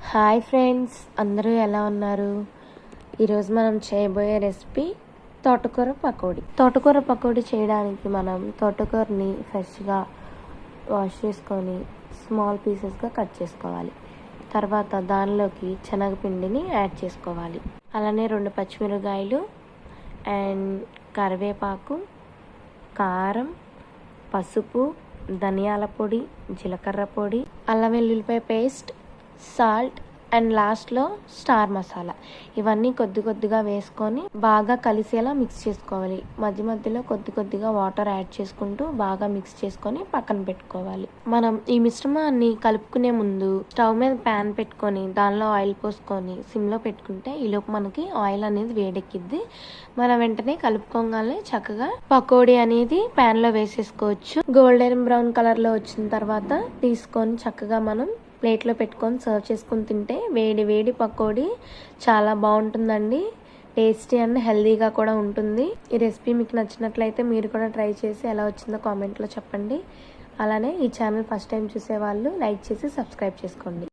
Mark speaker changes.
Speaker 1: Hi friends, అందరూ ఎలా ఉన్నారు? ఈరోజు మనం చేయబోయే రెసిపీ తోటకూర పకోడీ చేయడానికి మనం తోటకూరని ఫ్రెష్గా వాష్ చేసుకొని స్మాల్ పీసెస్గా కట్ చేసుకోవాలి. తర్వాత దానిలోకి శనగపిండిని యాడ్ చేసుకోవాలి. అలానే 2 పచ్చిమిరపకాయలు అండ్ కరివేపాకు, కారం, పసుపు, ధనియాల పొడి, జీలకర్ర పొడి, అల్లం వెల్లుల్లిపాయ పేస్ట్, సాల్ట్ అండ్ లాస్ట్లో స్టార్ మసాలా. ఇవన్నీ కొద్దిగా వేసుకొని బాగా కలిసేలా మిక్స్ చేసుకోవాలి. మధ్యలో కొద్దిగా వాటర్ యాడ్ చేసుకుంటూ బాగా మిక్స్ చేసుకొని పక్కన పెట్టుకోవాలి. మనం ఈ మిశ్రమాన్ని కలుపుకునే ముందు స్టవ్ మీద ప్యాన్ పెట్టుకొని దానిలో ఆయిల్ పోసుకొని సిమ్లో పెట్టుకుంటే ఈలోపు మనకి ఆయిల్ అనేది వేడెక్కిద్ది. మనం వెంటనే కలుపుకోగానే చక్కగా పకోడీ అనేది ప్యాన్లో వేసేసుకోవచ్చు. గోల్డెన్ బ్రౌన్ కలర్లో వచ్చిన తర్వాత తీసుకొని చక్కగా మనం ప్లేట్లో పెట్టుకొని సర్వ్ చేసుకొని తింటే వేడి పకోడీ చాలా బాగుంటుందండి. టేస్టీ అండ్ హెల్దీగా కూడా ఉంటుంది. ఈ రెసిపీ మీకు నచ్చినట్లయితే మీరు కూడా ట్రై చేసి ఎలా వచ్చిందో కామెంట్లో చెప్పండి. అలానే ఈ ఛానల్ ఫస్ట్ టైం చూసే వాళ్ళు లైక్ చేసి సబ్స్క్రైబ్ చేసుకోండి.